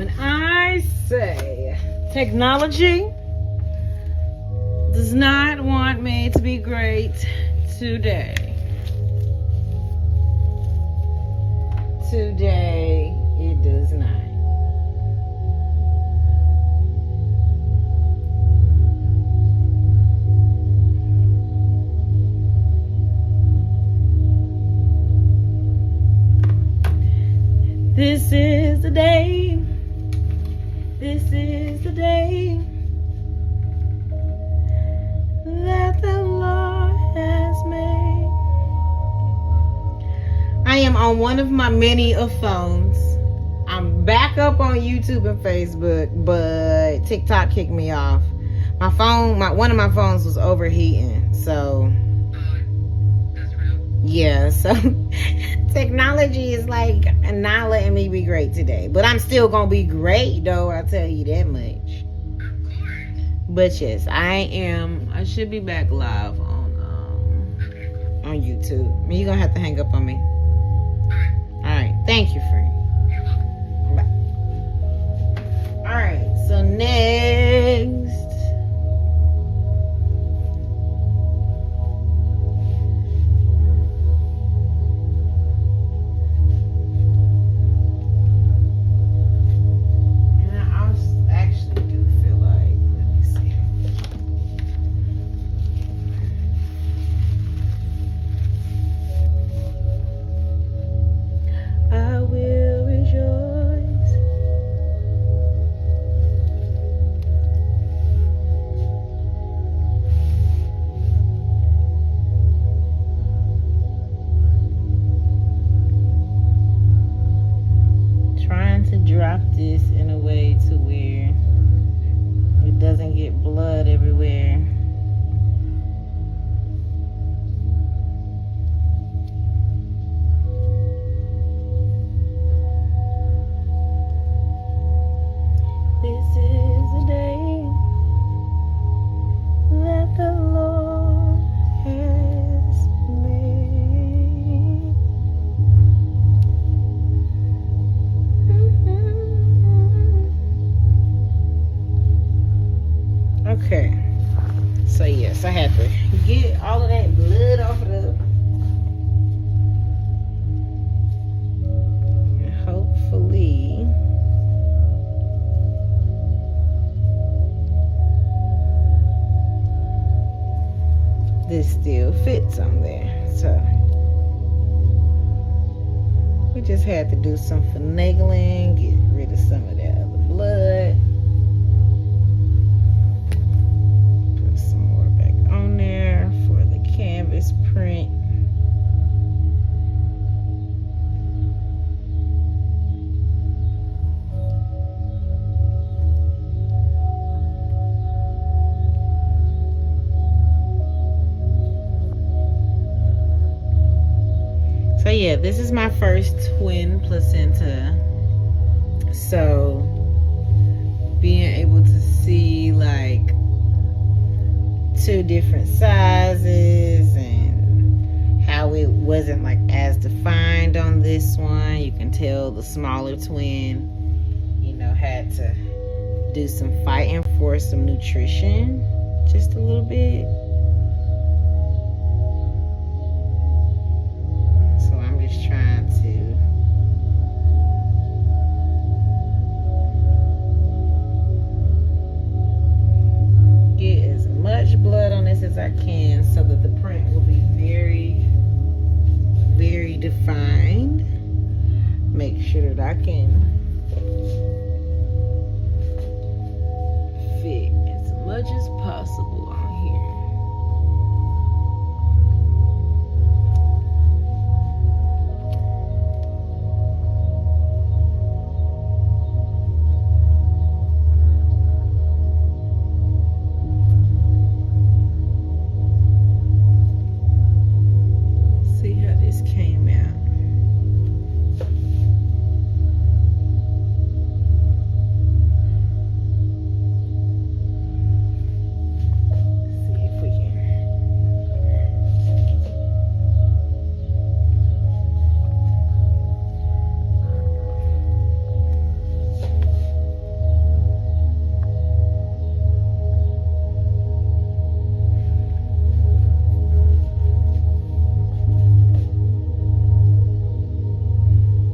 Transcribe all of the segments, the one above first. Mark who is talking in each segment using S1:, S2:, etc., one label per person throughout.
S1: When I say technology does not want me to be great today. Today, it does not. This is the day. This is the day that the Lord has made. I am on one of my many of phones. I'm back up on YouTube and Facebook, but TikTok kicked me off. My phone, one of my phones was overheating, so yeah, so technology is like not letting me be great today. But I'm still gonna be great though, I'll tell you that much. But yes, I should be back live on YouTube. You're gonna have to hang up on me. Alright, thank you, friend. Bye. Alright, so next. Drop this in a way to where it doesn't get blood everywhere. This is the day that the Lord has made. Okay, so yes, I had to get all of that blood off of the, and hopefully this still fits on there. So we just had to do some finagling, get rid of some of that other blood. On there for the canvas print. So yeah, this is my first twin placenta. So being able to see like two different sizes and how it wasn't like as defined on this one. You can tell the smaller twin, you know, had to do some fighting for some nutrition just a little bit. So I'm just trying to get as much blood on this as I can so that the print will be very, very defined. Make sure that I can fit as much as possible on here.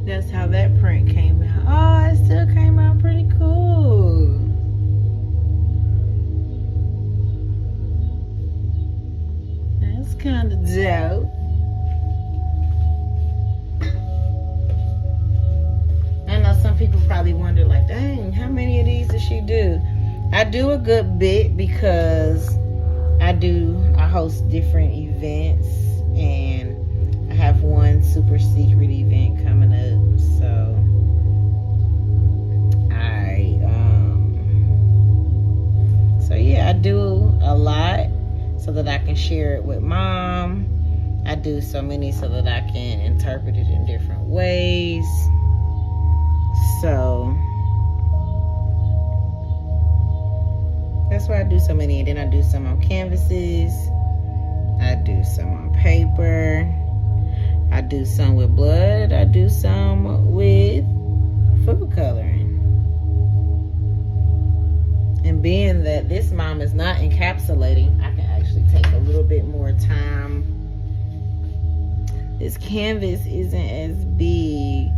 S1: that's how that print came out. Oh, it still came out pretty cool. That's kind of dope. I know some people probably wonder, like, dang, how many of these does she do? I do a good bit because I host different events, and I have one super secret event coming up. So yeah, I do a lot so that I can share it with mom. I do so many so that I can interpret it in different ways. So that's why I do so many. And then I do some on canvases. I do some on paper. I do some with blood. I do some with food coloring. And being that this mom is not encapsulating, I can actually take a little bit more time. This canvas isn't as big.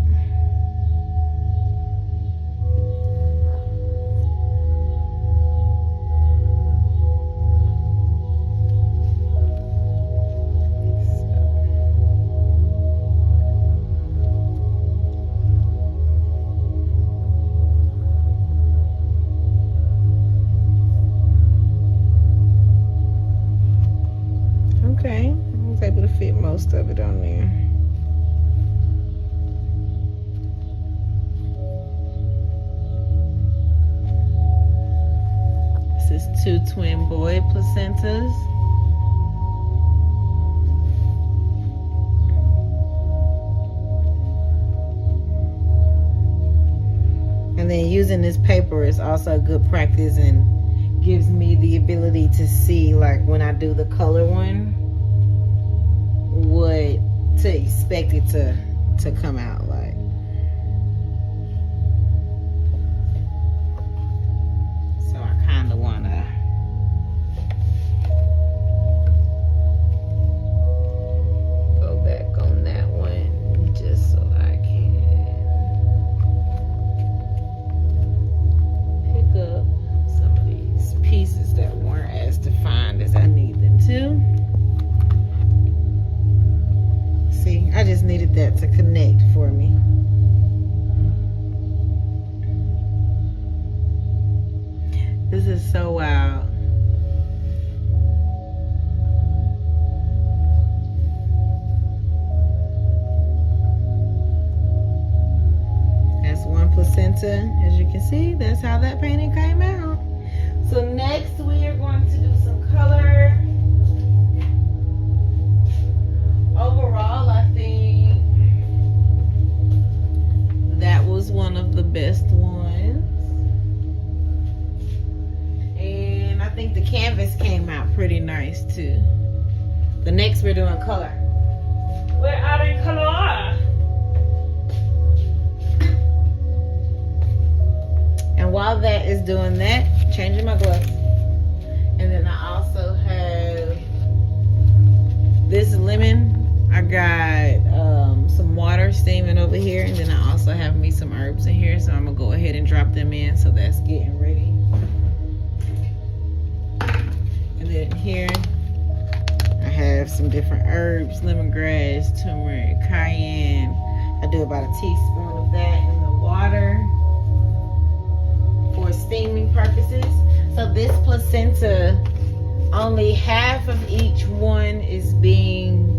S1: Okay, I was able to fit most of it on there. This is 2 twin boy placentas. And then using this paper is also good practice and gives me the ability to see, like, when I do the color one, what to expect it to come out like. So I kind of want to go back on that one just so I can pick up some of these pieces that weren't as defined as I need them to. See, I just needed that to connect for me. This is so wild. That's one placenta. As you can see, that's how that painting came out. So next we are going to do some color. Overall, I think that was one of the best ones. And I think the canvas came out pretty nice too. The next we're doing color. We're adding color. And while that is doing that, changing my gloves. And then I also have this lemon. I got some water steaming over here, and then I also have me some herbs in here, so I'm gonna go ahead and drop them in. So that's getting ready. And then here I have some different herbs: lemongrass, turmeric, cayenne. I do about a teaspoon of that in the water for steaming purposes. So this placenta, only half of each one is being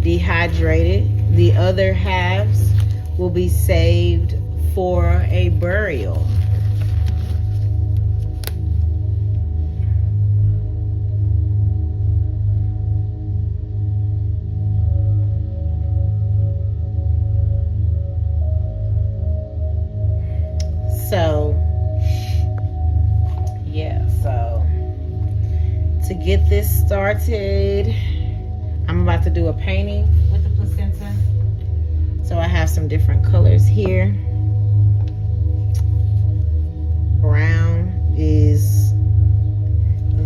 S1: dehydrated. The other halves will be saved for a burial. So yeah, so to get this started, I'm about to do a painting with the placenta. So I have some different colors here. Brown is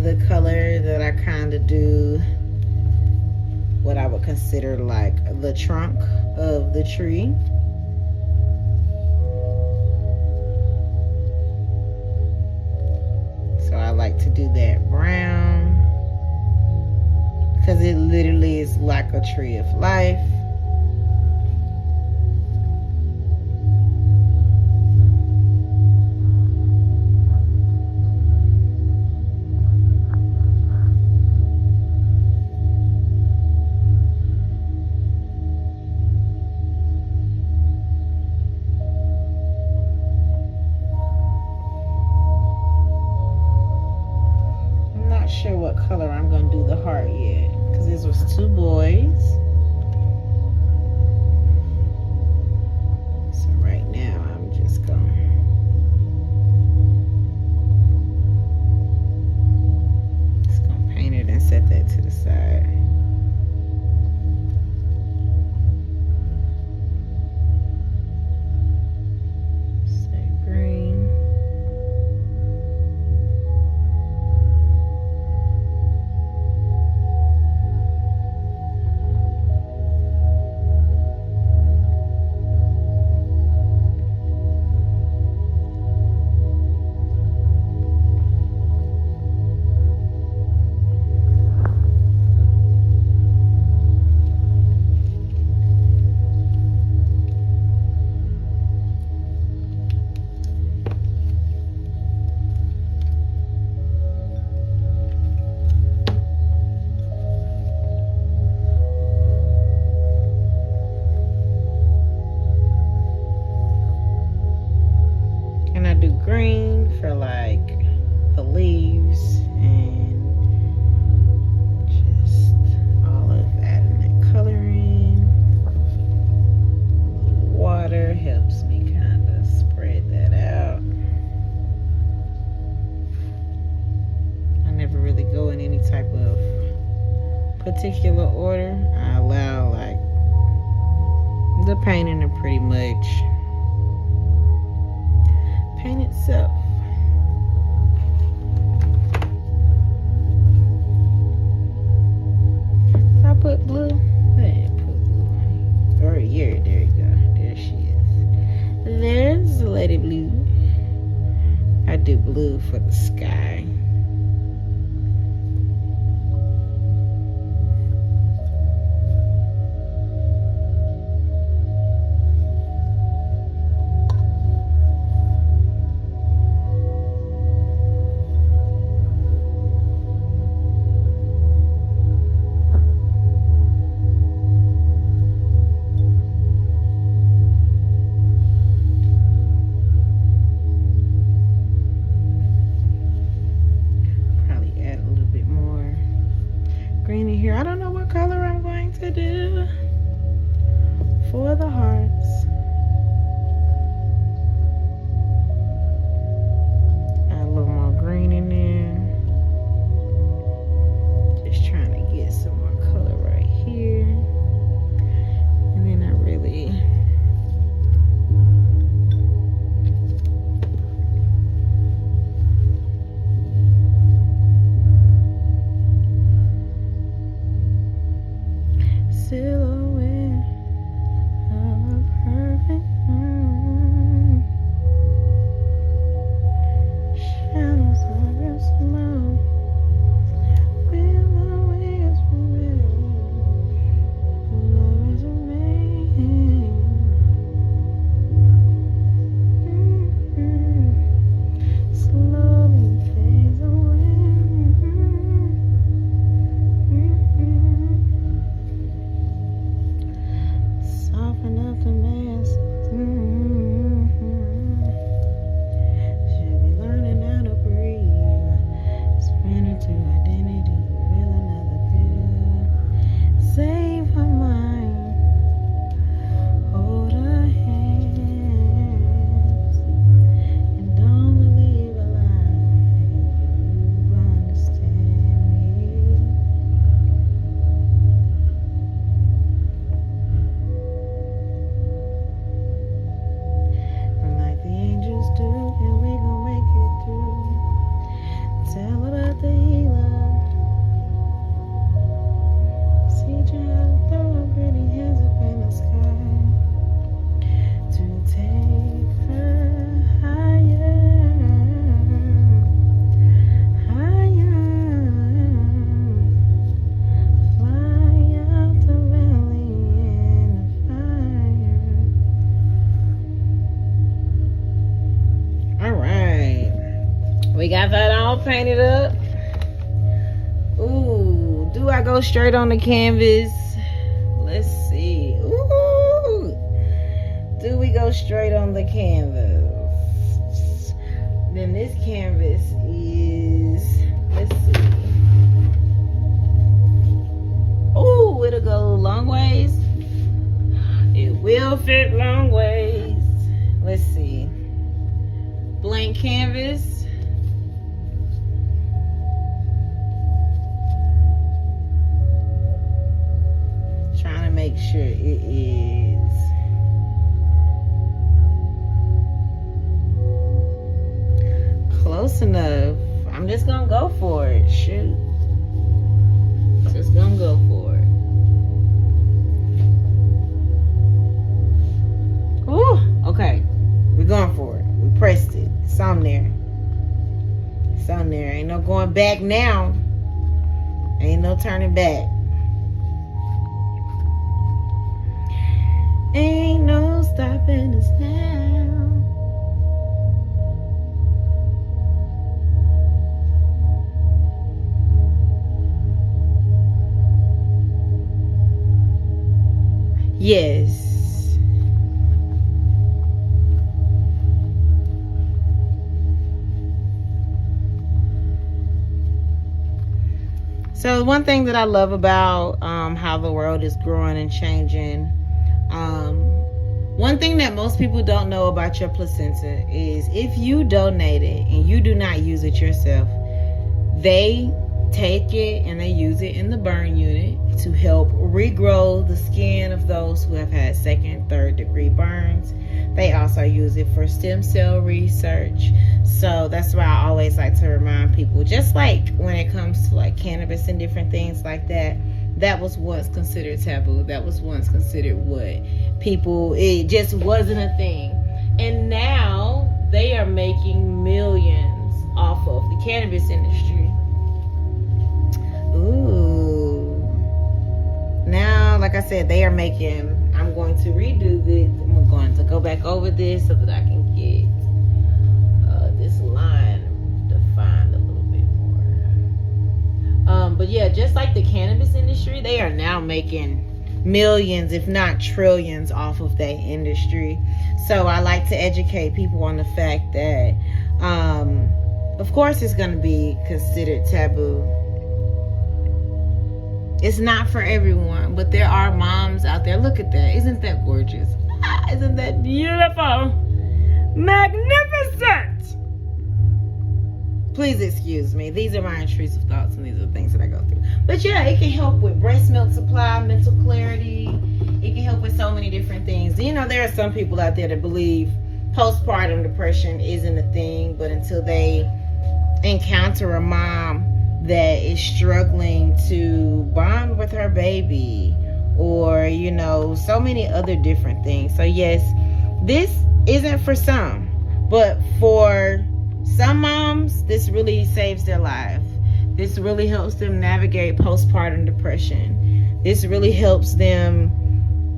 S1: the color that I kind of do what I would consider like the trunk of the tree. a tree of life. Sure what color I'm gonna do the heart yet, because this was 2 boys. So right now I'm just gonna paint it and set that to the side. Do green for like the leaves and just all of adding that color in. Water helps me kind of spread that out. I never really go in any type of particular order. I allow like the painting to pretty much paint itself. I put blue. I didn't put blue. Or here, there you go. There she is. There's Lady Blue. I do blue for the sky. We got that all painted up. Ooh, do I go straight on the canvas? Let's see. Ooh, do we go straight on the canvas? Then this canvas is, let's see. Ooh, it'll go long ways. It will fit long ways. Let's see. Blank canvas. Trying to make sure it is. Close enough. I'm just gonna go for it. Shoot. Just gonna go for it. Ooh, okay. We're going for it. We pressed it. It's on there. It's on there. Ain't no going back now. Ain't no turning back. Ain't no stopping us now. Yes. So one thing that I love about how the world is growing and changing, one thing that most people don't know about your placenta is if you donate it and you do not use it yourself, they take it and they use it in the burn unit to help regrow the skin of those who have had second, third degree burns. They also use it for stem cell research. So that's why I always like to remind people, just like when it comes to like cannabis and different things like that, that was once considered taboo. That was once considered what people, it just wasn't a thing. And now they are making millions off of the cannabis industry. Ooh. Now, like I said, they are making, I'm going to redo this. I'm going to go back over this so that I can get this line defined a little bit more. But yeah, just like the cannabis industry, they are now making millions, if not trillions, off of that industry. So I like to educate people on the fact that, of course, it's going to be considered taboo. It's not for everyone, but there are moms out there. Look at that. Isn't that gorgeous? Isn't that beautiful? Magnificent! Please excuse me. These are my intrusive thoughts and these are the things that I go through. But yeah, it can help with breast milk supply, mental clarity. It can help with so many different things. You know, there are some people out there that believe postpartum depression isn't a thing, but until they encounter a mom that is struggling to bond with her baby, or you know, so many other different things. So yes, this isn't for some, but for some moms, this really saves their life. This really helps them navigate postpartum depression. This really helps them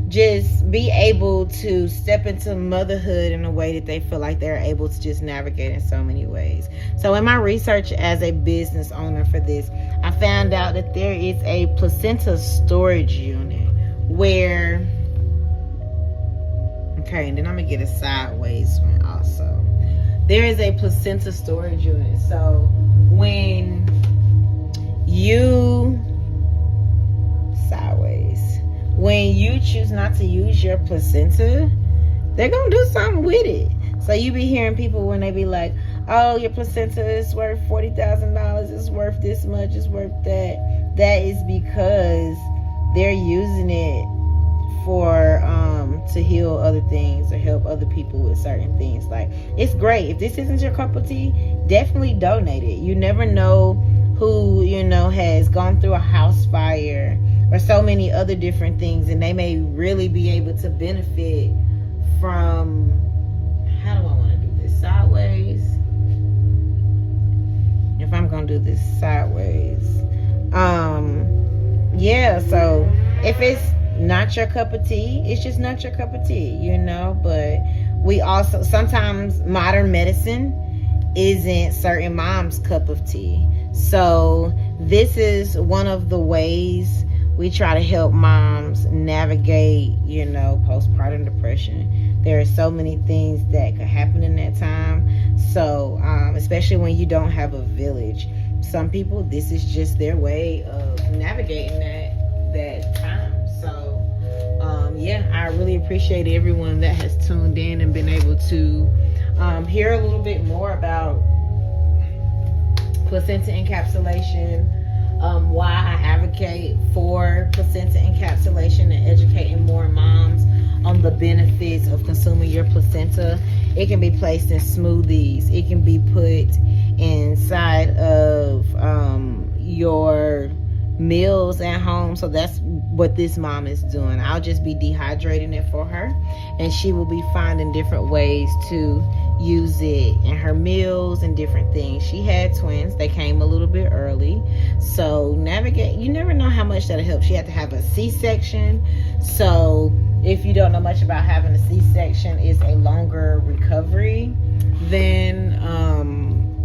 S1: just be able to step into motherhood in a way that they feel like they're able to just navigate in so many ways. So in my research as a business owner for this, I found out that there is a placenta storage unit where, okay, and then I'm gonna get a sideways one also. There is a placenta storage unit. So when you when you choose not to use your placenta, they're gonna do something with it. So you be hearing people when they be like, oh, your placenta is worth $40,000, it's worth this much, it's worth that. That is because they're using it for to heal other things or help other people with certain things. Like, it's great. If this isn't your cup of tea, definitely donate it. You never know who, you know, has gone through a house fire or so many other different things, and they may really be able to benefit from, how do I want to do this, sideways? If I'm gonna do this sideways, yeah, so if it's not your cup of tea, it's just not your cup of tea, you know. But we also, sometimes modern medicine isn't certain mom's cup of tea. So this is one of the ways we try to help moms navigate, postpartum depression. There are so many things that could happen in that time. So especially when you don't have a village, some people, this is just their way of navigating that time. So I really appreciate everyone that has tuned in and been able to hear a little bit more about placenta encapsulation, why I advocate for placenta encapsulation, and educating more moms on the benefits of consuming your placenta. It can be placed in smoothies. It can be put inside of your meals at home. So that's what this mom is doing. I'll just be dehydrating it for her, and she will be finding different ways to use it in her meals and different things. She had twins. They came a little bit early. So navigate. You never know how much that'll help. She had to have a C-section. So if you don't know much about having a C-section, it's a longer recovery than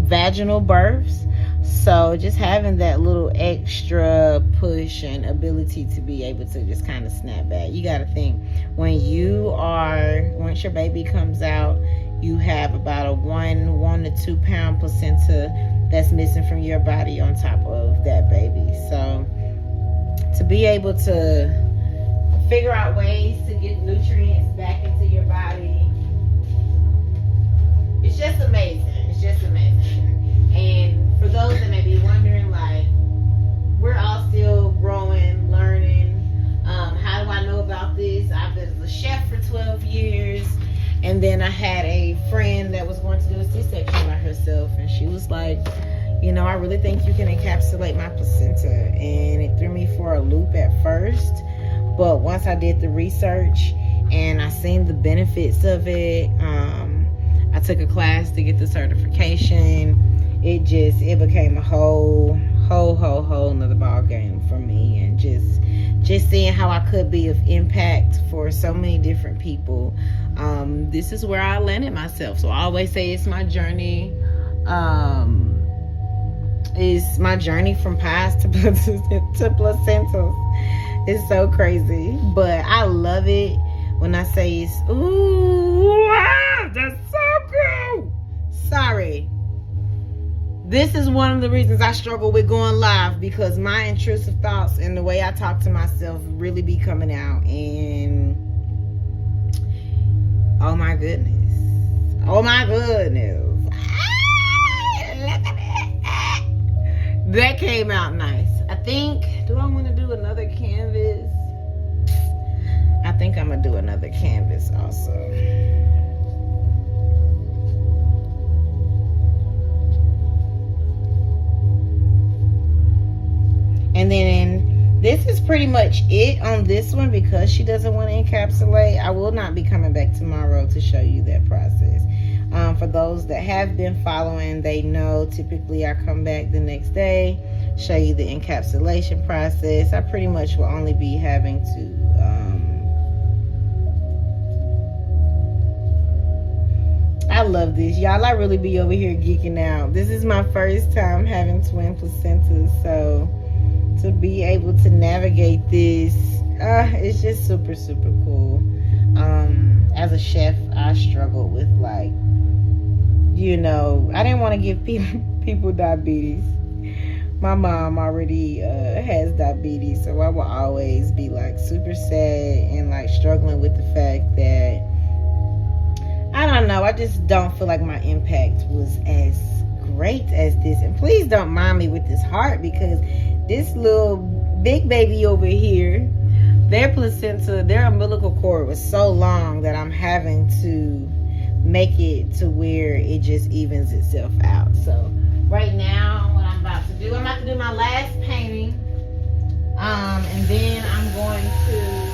S1: vaginal births. So just having that little extra push and ability to be able to just kind of snap back. You got to think, once your baby comes out, you have about a 1 to 2 pound placenta that's missing from your body on top of that baby. So to be able to figure out ways to get nutrients back into your body, it's just amazing. It's just amazing. And for those that may be wondering, like, we're all still growing, learning. How do I know about this? I've been a chef for 12 years. And then I had a friend that was going to do a C-section by herself. And she was like, I really think you can encapsulate my placenta. And it threw me for a loop at first. But once I did the research and I seen the benefits of it, I took a class to get the certification. It became a whole nother ball game for me, and just seeing how I could be of impact for so many different people. This is where I landed myself. So I always say it's my journey. It's my journey from pies to placentas. It's so crazy, but I love it when I say it's that's so cool. Sorry. This is one of the reasons I struggle with going live, because my intrusive thoughts and the way I talk to myself really be coming out. And oh my goodness. That came out nice. I think, do I want to do another canvas? I think I'm going to do another canvas also. And then this is pretty much it on this one, because she doesn't want to encapsulate. I will not be coming back tomorrow to show you that process. For those that have been following, they know typically I come back the next day, show you the encapsulation process. I pretty much will only be having to I love this, y'all. I really be over here geeking out. This is my first time having twin placentas, so to be able to navigate this, it's just super cool. As a chef, I struggled with, like, I didn't want to give people diabetes. My mom already has diabetes, so I will always be like super sad and like struggling with the fact that, I don't know, I just don't feel like my impact was as great as this. And please don't mind me with this heart, because this little big baby over here, their placenta, their umbilical cord was so long that I'm having to make it to where it just evens itself out. So right now, what I'm about to do my last painting, and then I'm going to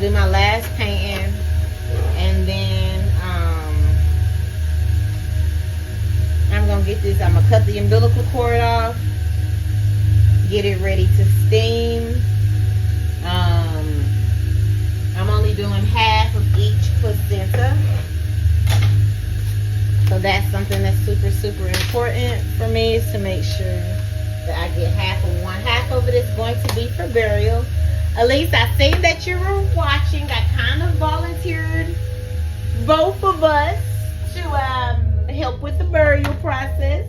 S1: do my last painting, and then I'm gonna get this. I'm gonna cut the umbilical cord off, get it ready to steam, important for me is to make sure that I get half of one. Half of it is going to be for burial. At least I seen that you were watching. I kind of volunteered both of us to help with the burial process.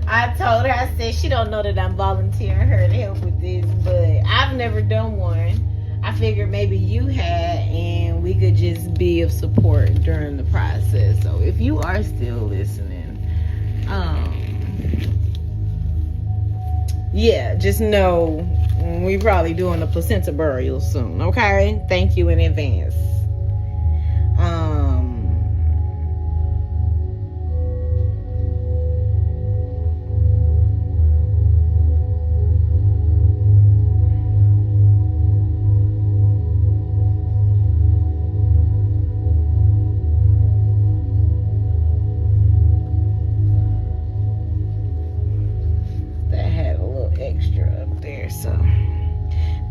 S1: I told her, I said, she don't know that I'm volunteering her to help with this, but I've never done one. I figured maybe you had, and we could just be of support during the process. So if you are still listening, yeah, just know we probably doing a placenta burial soon. Okay, thank you in advance.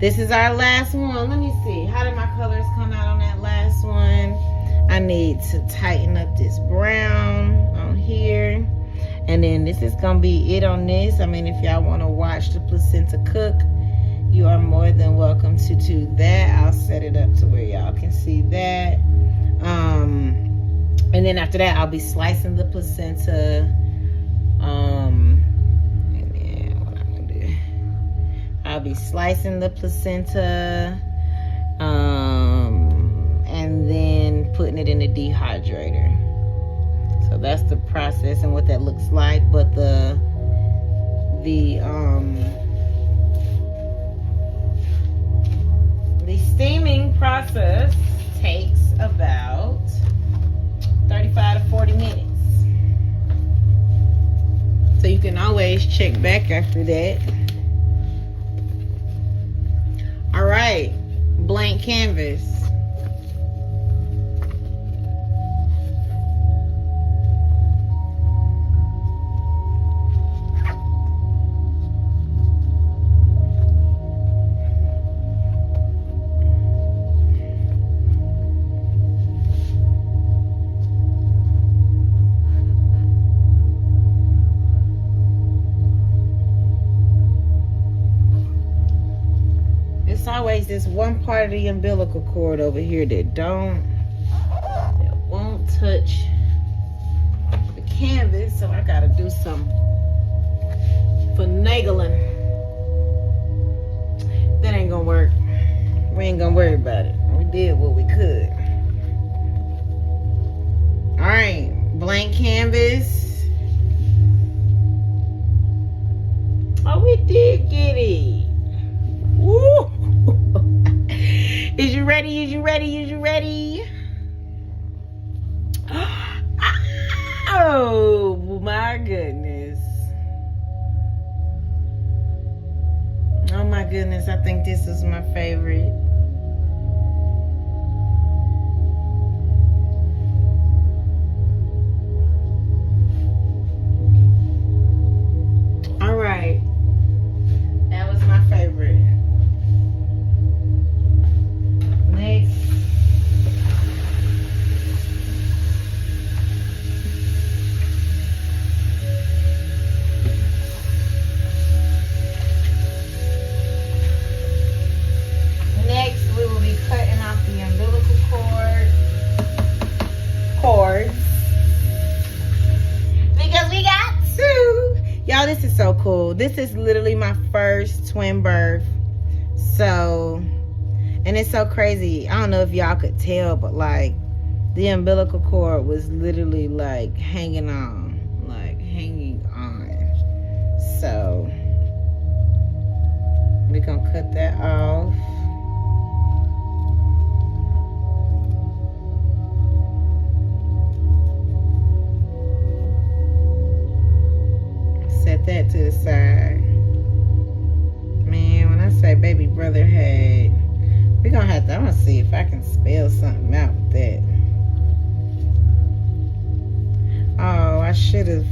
S1: This is our last one. Let me see. How did my colors come out on that last one? I need to tighten up this brown on here. And then this is going to be it on this. I mean, if y'all want to watch the placenta cook, you are more than welcome to do that. I'll set it up to where y'all can see that. And then after that, I'll be slicing the placenta. I'll be slicing the placenta and then putting it in the dehydrator. So that's the process and what that looks like. But the steaming process takes about 35 to 40 minutes. So you can always check back after that. All right, blank canvas. It's always this one part of the umbilical cord over here that won't touch the canvas, so I gotta do some finagling. That ain't gonna work. We ain't gonna worry about it. We did what we could. All right, blank canvas. Oh, we did get it. Woo! Is you ready? Is you ready? Is you ready? Oh my goodness. Oh my goodness, I think this is my favorite. All right. That was my favorite. Next. Next, we will be cutting off the umbilical cords. Because we got two. Y'all, this is so cool. This is literally my first twin birth. So, and it's so crazy. I don't know if y'all could tell, but like the umbilical cord was literally like hanging on. So, we're gonna cut that off. Set that to the side. Man, when I say baby brother had, we're gonna have to, I'm gonna see if I can spell something out with that. Oh, I should have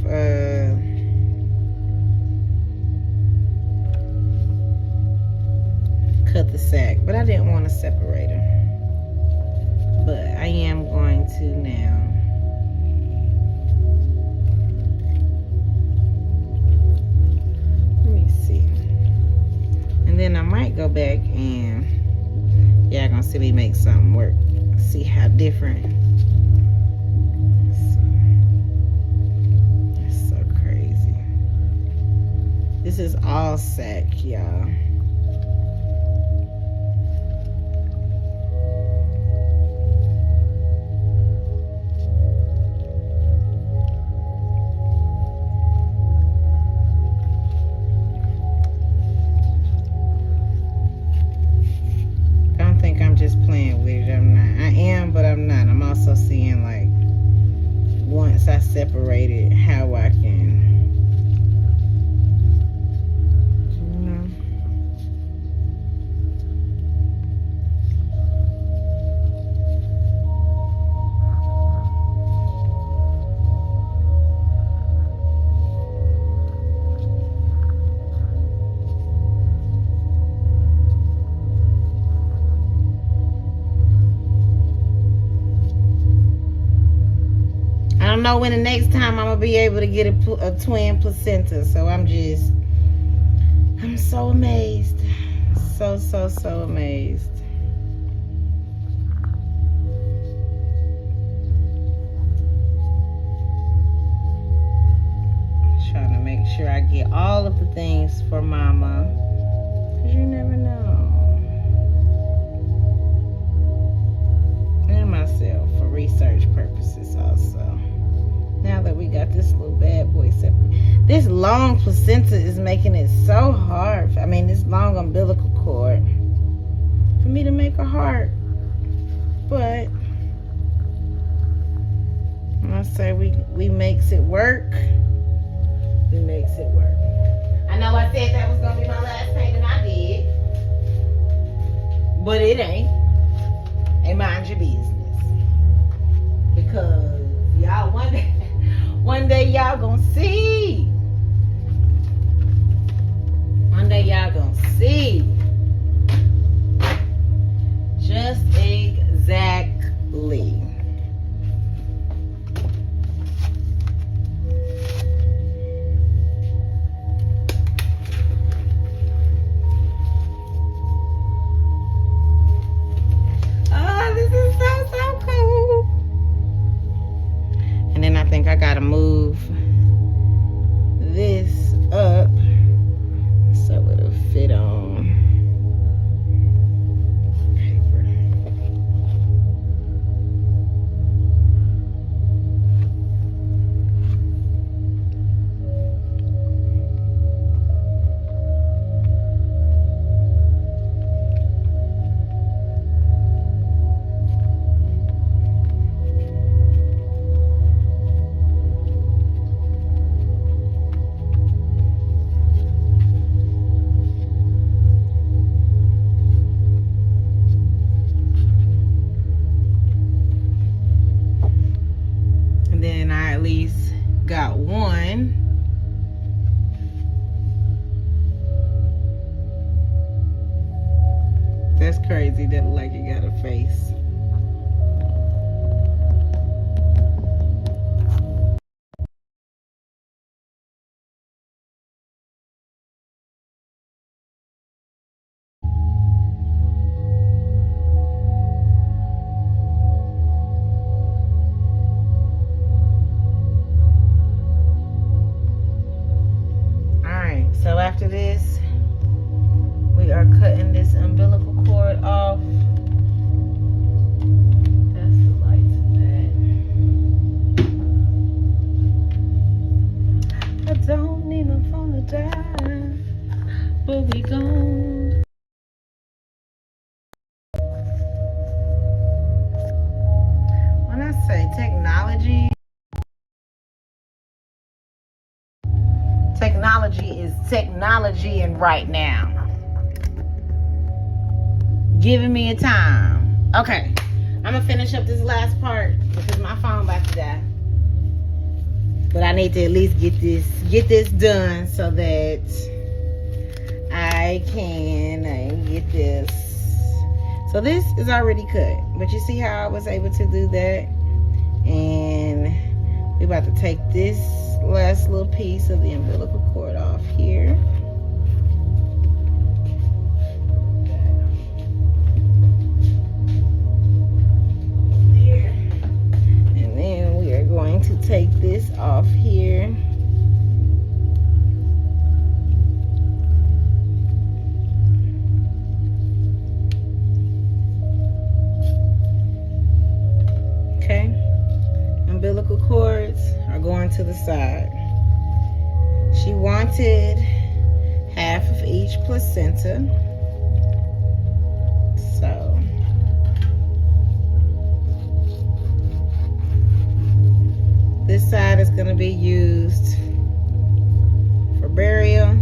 S1: cut the sack, but I didn't want to separate her. But I am going to now. then I might go back and y'all gonna see me make something work. See how different. It's so crazy. This is all sack, y'all. I'm just playing with it. I'm not. I am, but I'm not. I'm also seeing, like, once I separate it, how I can, you know. I don't know when the next time I'm gonna be able to get a twin placenta. So I'm so amazed. So amazed. Trying to make sure I get all of the things for mama. Cause you never know. And myself for research purposes also. Now that we got this little bad boy separate. This long placenta is making it so hard. I mean, this long umbilical cord for me to make a heart. But when I say we makes it work, we makes it work. I know I said that was gonna be my last thing, and I did, but it ain't. And mind your business, because y'all one day y'all gonna see. One day y'all gonna see. Just exactly. Oh, this is so cool. And then I think I gotta move this up so it'll fit on paper. Then I at least got one. That's crazy. That look like you got a face. So after this, we are cutting this umbilical cord off. That's the light to that. I don't need my phone to die, but we gone. When I say technology is technology, and right now giving me a time. Okay, I'm gonna finish up this last part because my phone about to die, but I need to at least get this done so that I can get this. So this is already cut, but you see how I was able to do that. And we're about to take this last little piece of the umbilical cord off here. to the side. She wanted half of each placenta. So this side is going to be used for burial.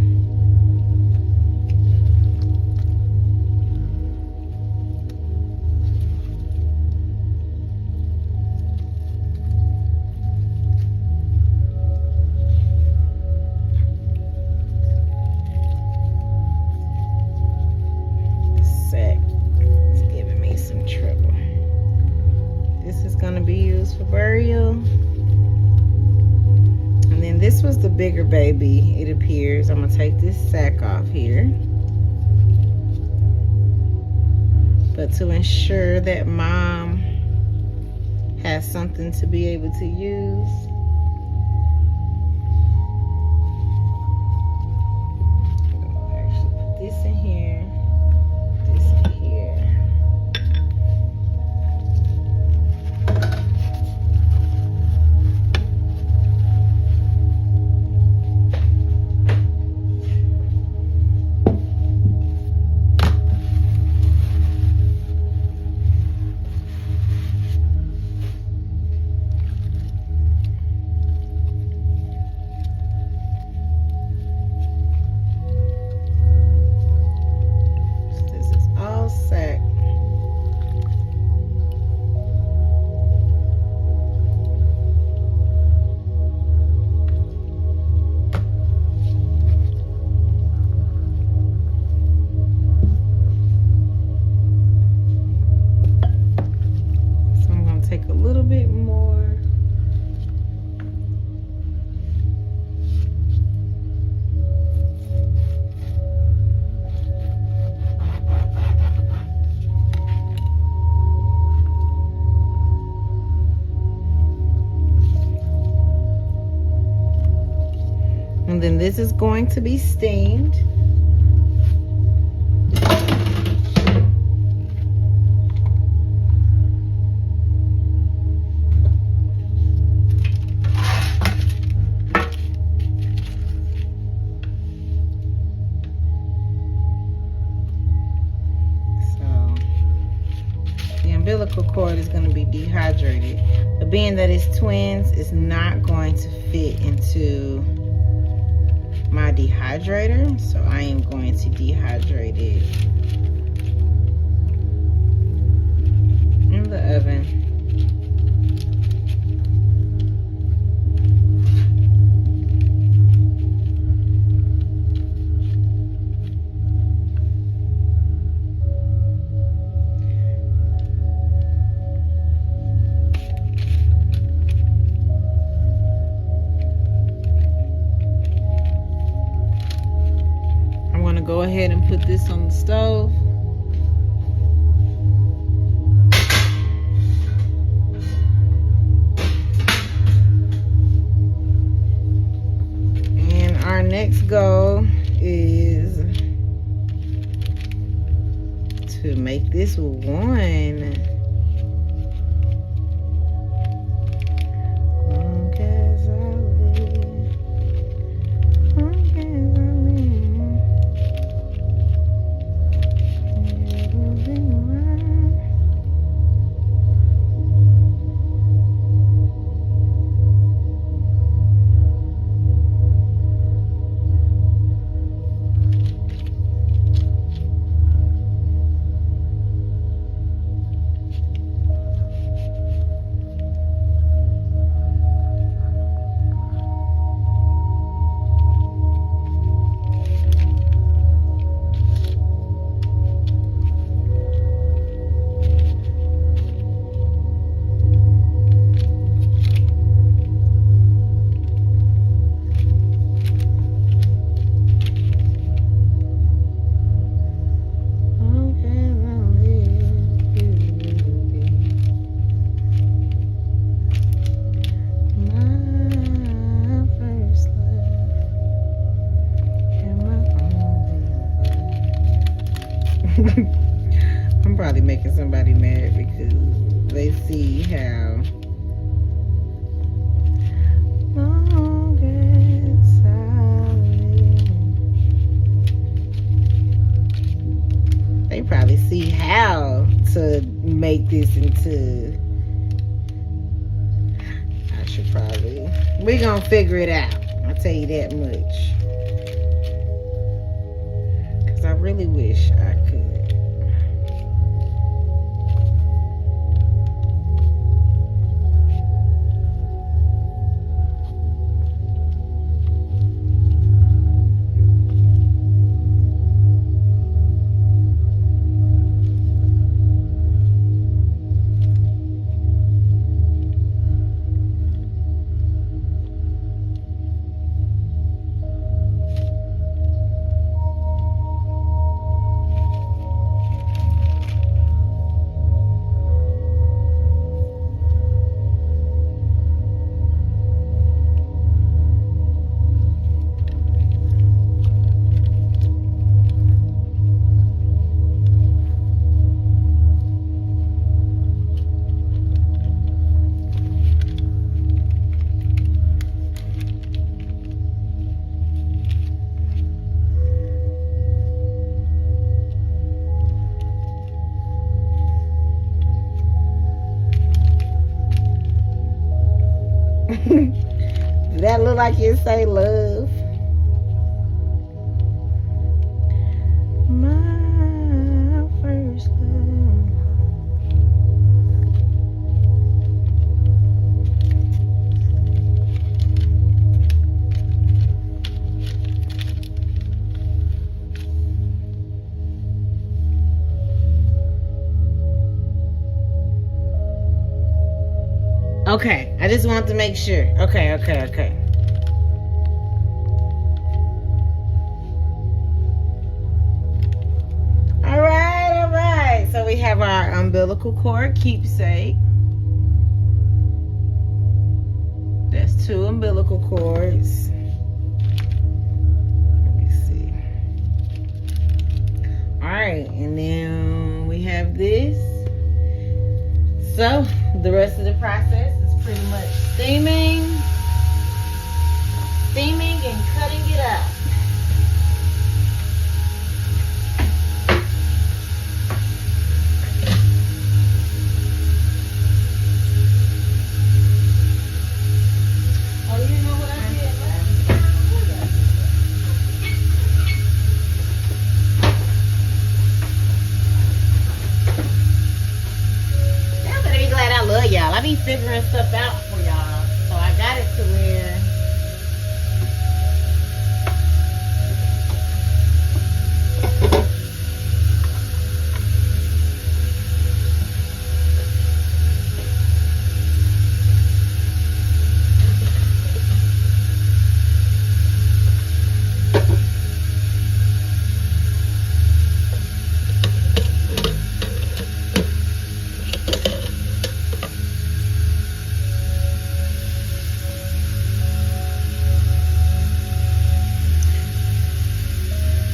S1: It's giving me some trouble. This is going to be used for burial. And then this was the bigger baby, it appears. I'm going to take this sack off here. But to ensure that mom has something to be able to use, I'll actually put this in here, this in here. Take a little bit more. And then this is going to be steamed. Umbilical cord is going to be dehydrated, but being that it's twins, it's not going to fit into my dehydrator, so I am going to dehydrate it in the oven. Go ahead and put this on the stove. And our next goal is to make this one. I'm probably making somebody mad because they see how probably see how to make this into. I should probably. We're gonna figure it out. I'll tell you that much. Cause I really wish I could. Does that look like you say love? My first love. Okay, I just want to make sure. Okay. All right. So we have our umbilical cord keepsake. That's 2 umbilical cords. Let me see. All right, and then we have this. So the rest of the process is pretty much steaming and cutting it up. Oh, you know what I did last time? Y'all better be glad I love y'all. I be figuring stuff out for y'all. So I got it to where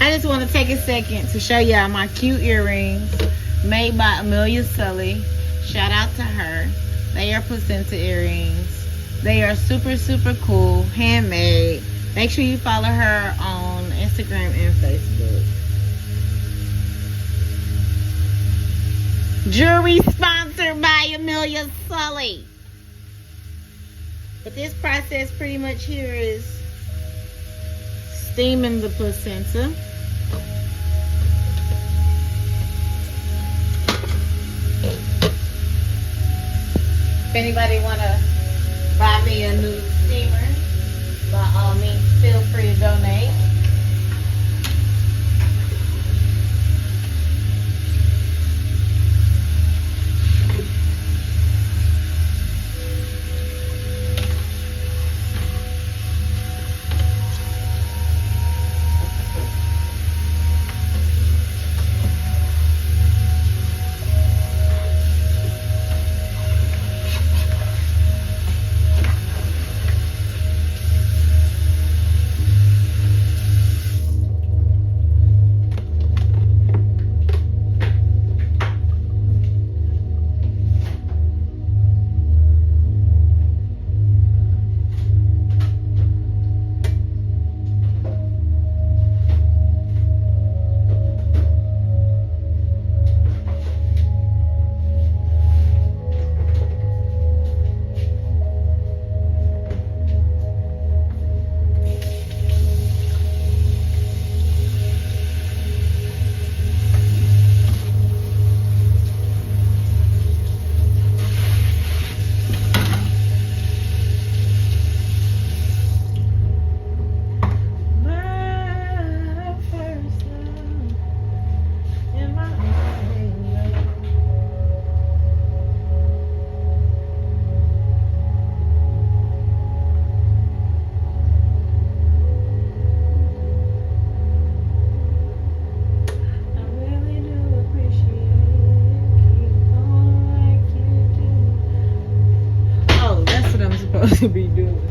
S1: I just want to take a second to show y'all my cute earrings made by Amelia Sully. Shout out to her. They are placenta earrings. They are super cool, handmade. Make sure you follow her on Instagram and Facebook. Jewelry sponsored by Amelia Sully. But this process pretty much here is steaming the placenta. If anybody want to buy me a new steamer, by all means, feel free to donate. to be doing.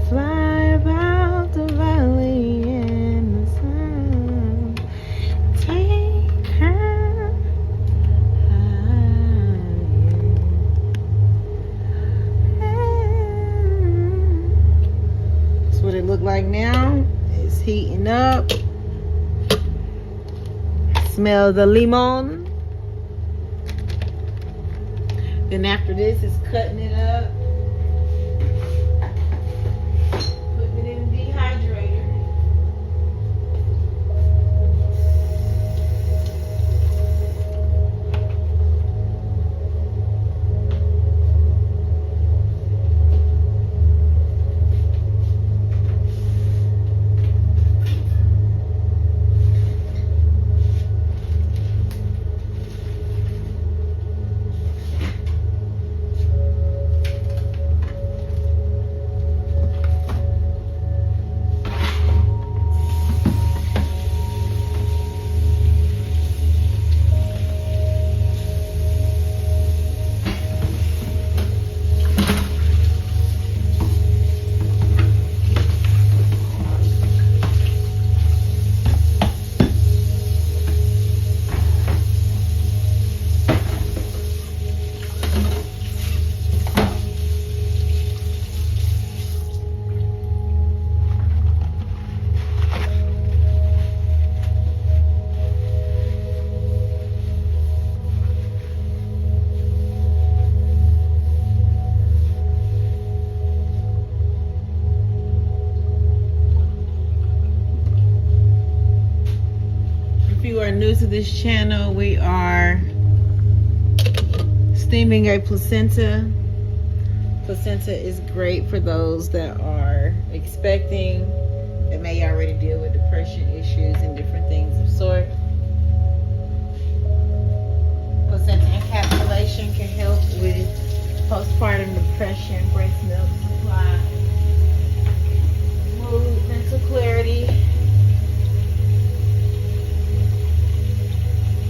S1: Fly about the valley in the sun. Take her higher. That's what it look like now. It's heating up. Smell the limon. Then after this, it's cutting it up. Putting it in the dehydrator. If you are new to this channel, we are steaming a placenta. Placenta is great for those that are expecting, that may already deal with depression issues and different things of sort. Placenta encapsulation can help with postpartum depression, breast milk supply, mood, mental clarity.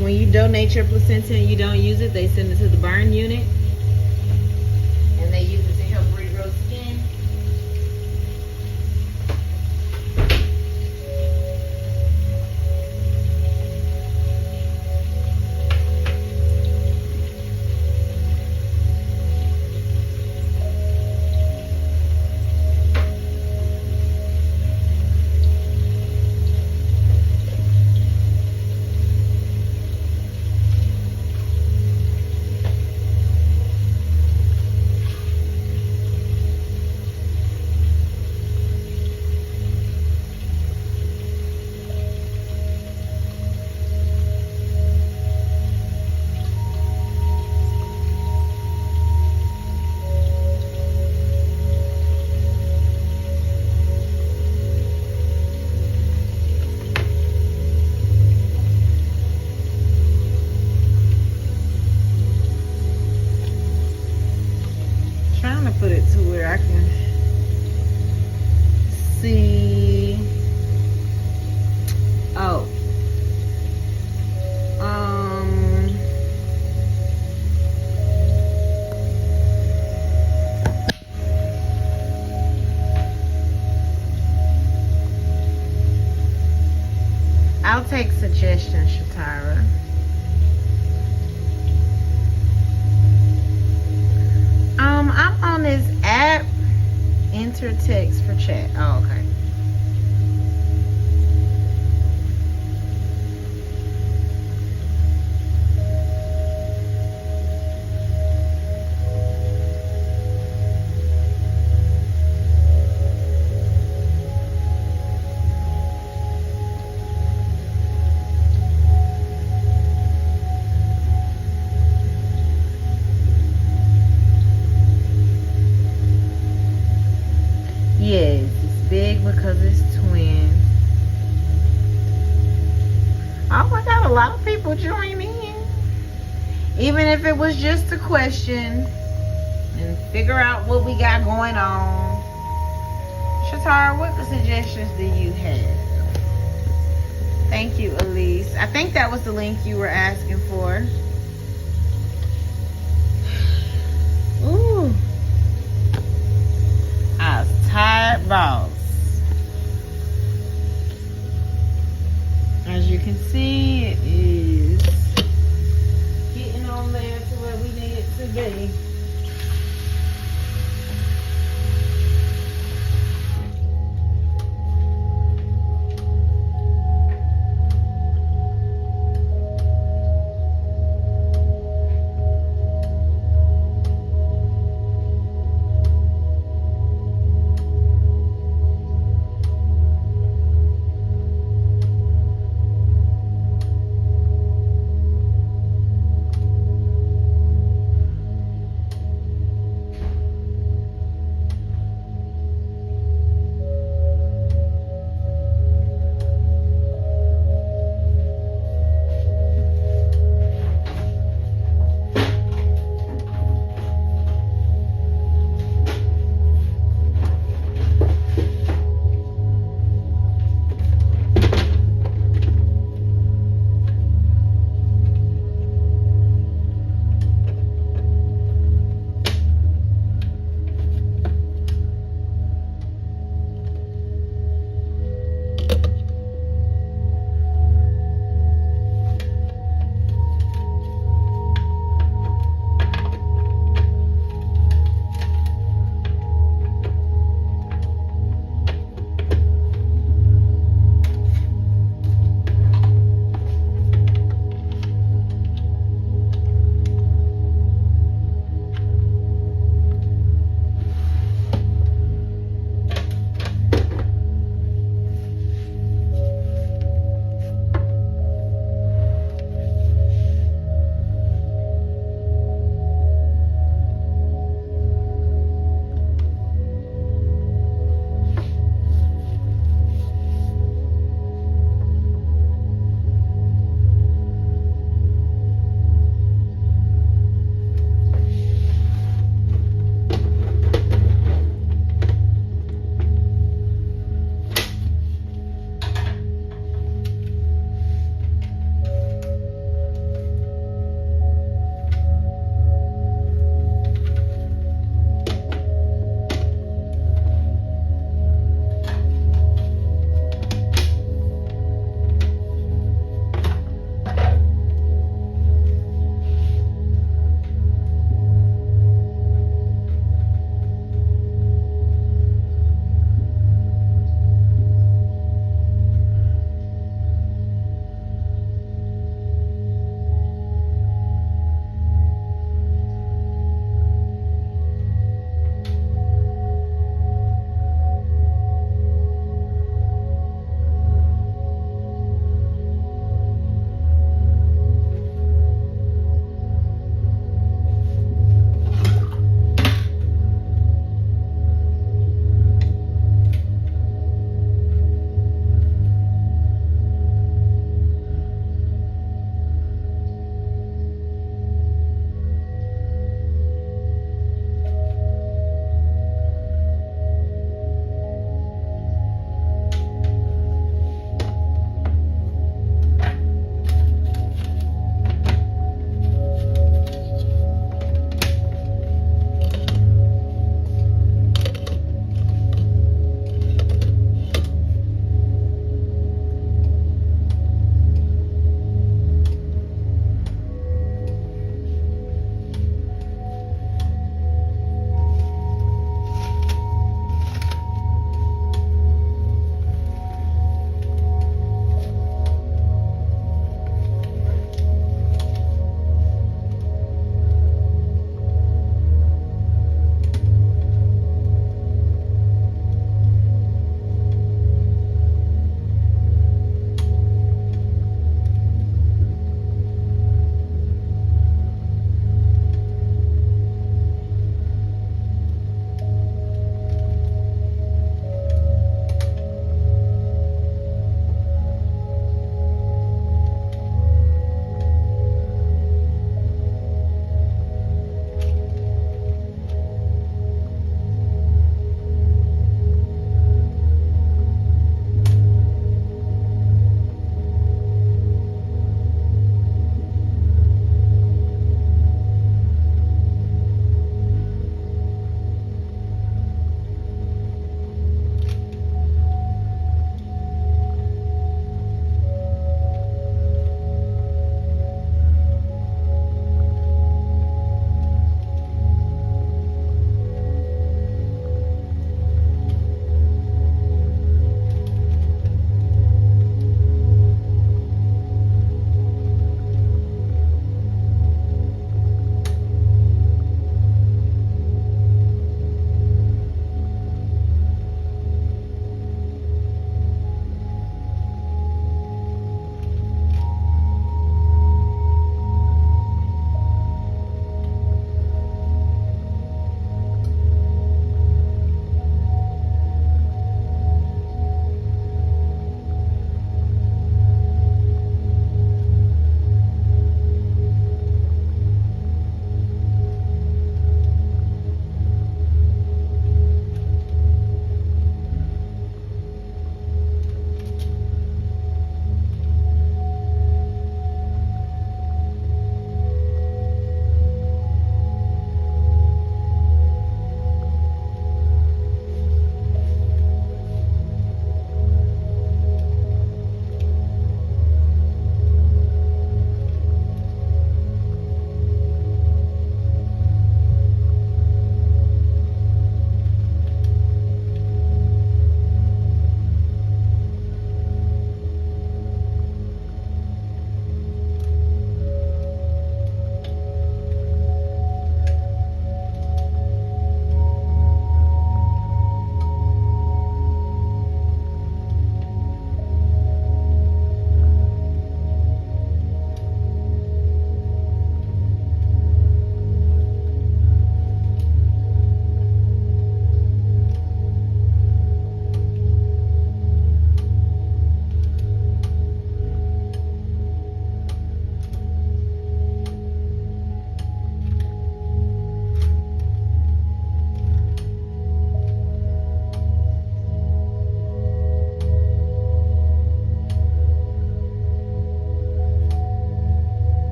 S1: When you donate your placenta and you don't use it, they send it to the burn unit. And they use it to help regrow skin. Trying to put it to where I can see. Oh. I'll take suggestions, Shatara. I'm on this app. Enter text for chat. Oh, okay. Yes, it's big because it's twins. Oh, I got a lot of people joining in. Even if it was just a question. and figure out what we got going on. Shatara, what suggestions do you have? Thank you, Elise. I think that was the link you were asking for. Ooh. I was tired, boss. As you can see, it is getting on there to where we need it to be.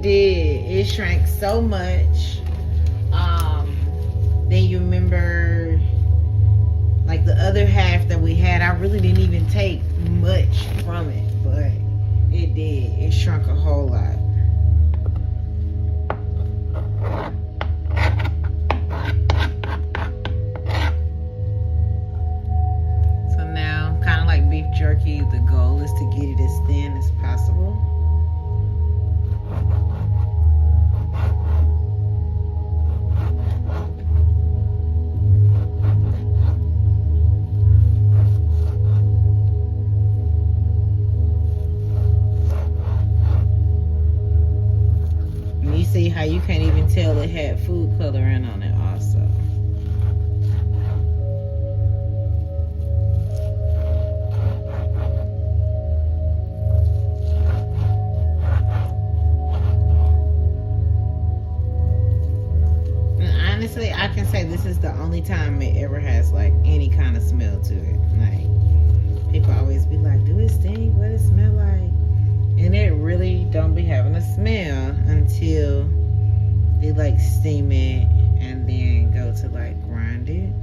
S1: did. It shrank so much. Then you remember, like the other half that we had, I really didn't even take much from it, but it did. It shrunk a whole lot. So now, kind of like beef jerky, the goal is to get it as thin as possible. See how you can't even tell it had food coloring on it also. And honestly, I can say this is the only time it ever has like any kind of smell to it. Like, people always be like, do it stink? What does it smell like? And it really don't be having a smell until they like steam it and then go to like grind it.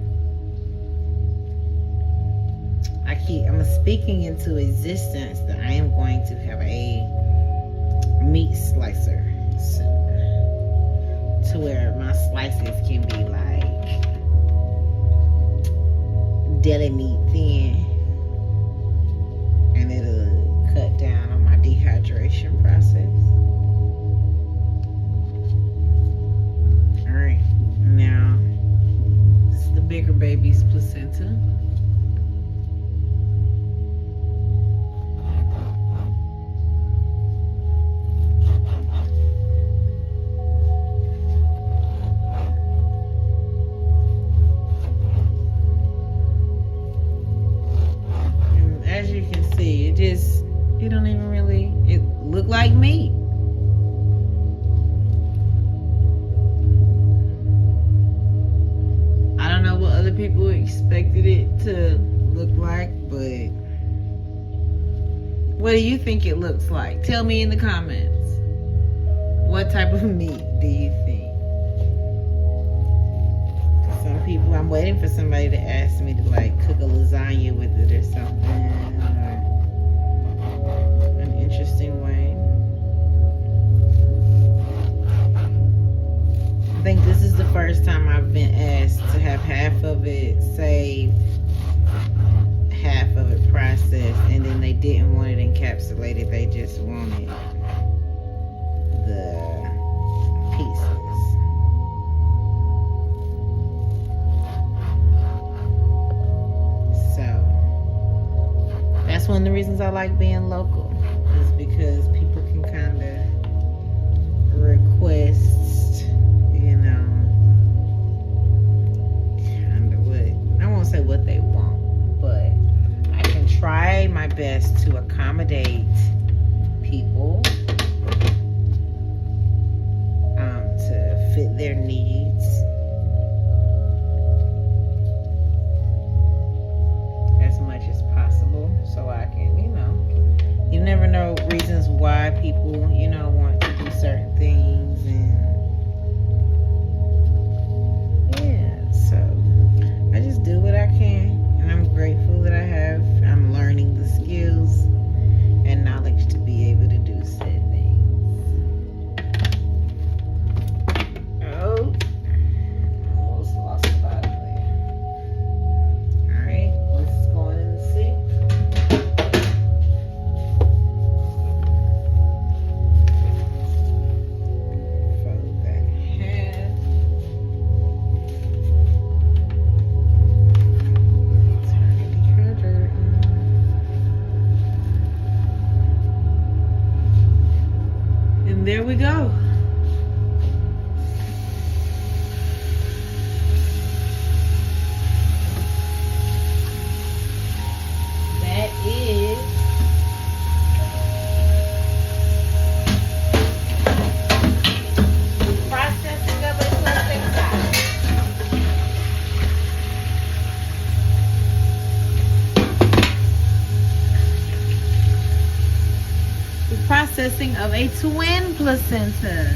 S1: I'm speaking into existence that I am going to have a meat slicer soon, to where my slices can be like deli meat thin, and it'll cut down on my dehydration process. Alright, now this is the bigger baby's placenta. And as you can see, it don't even really, it look like meat. I don't know what other people expected it to look like, but what do you think it looks like? Tell me in the comments. What type of meat do you think? Some people, I'm waiting for somebody to ask me to like cook a lasagna with it or something. Interesting way. I think this is the first time I've been asked to have half of it saved, half of it processed, and then they didn't want it encapsulated. They just wanted the pieces. So that's one of the reasons I like being local. Because people can kind of request, you know, kind of what, I won't say what they want, but I can try my best to accommodate people to fit their needs. As much as possible, so I can, you know, you never know reasons why people, you know, want to do certain things, and yeah, so I just do what I can, and I'm grateful that I'm learning the skills and knowledge to be able to do said things. Oh, processing of a twin placenta.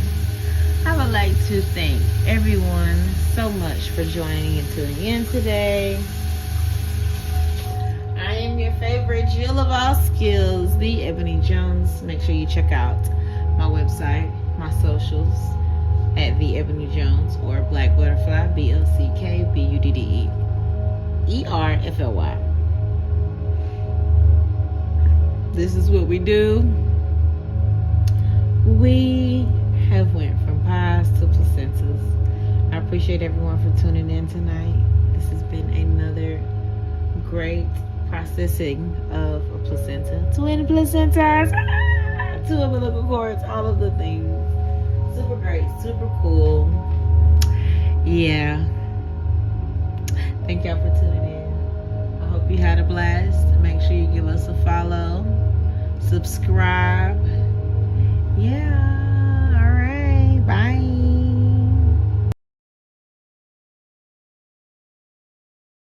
S1: I would like to thank everyone so much for joining and tuning in today. I am your favorite Jill of all skills, the Ebony Jones. Make sure you check out my website, my socials at the Ebony Jones or Black Butterfly, BLCKBUDDEERFLY. This is what we do. We have went from pies to placentas. I appreciate everyone for tuning in tonight. This has been another great processing of a placenta. Twin placentas, two umbilical cords, all of the things. Super great, super cool. Yeah. Thank y'all for tuning in. I hope you had a blast. Make sure you give us a follow, subscribe,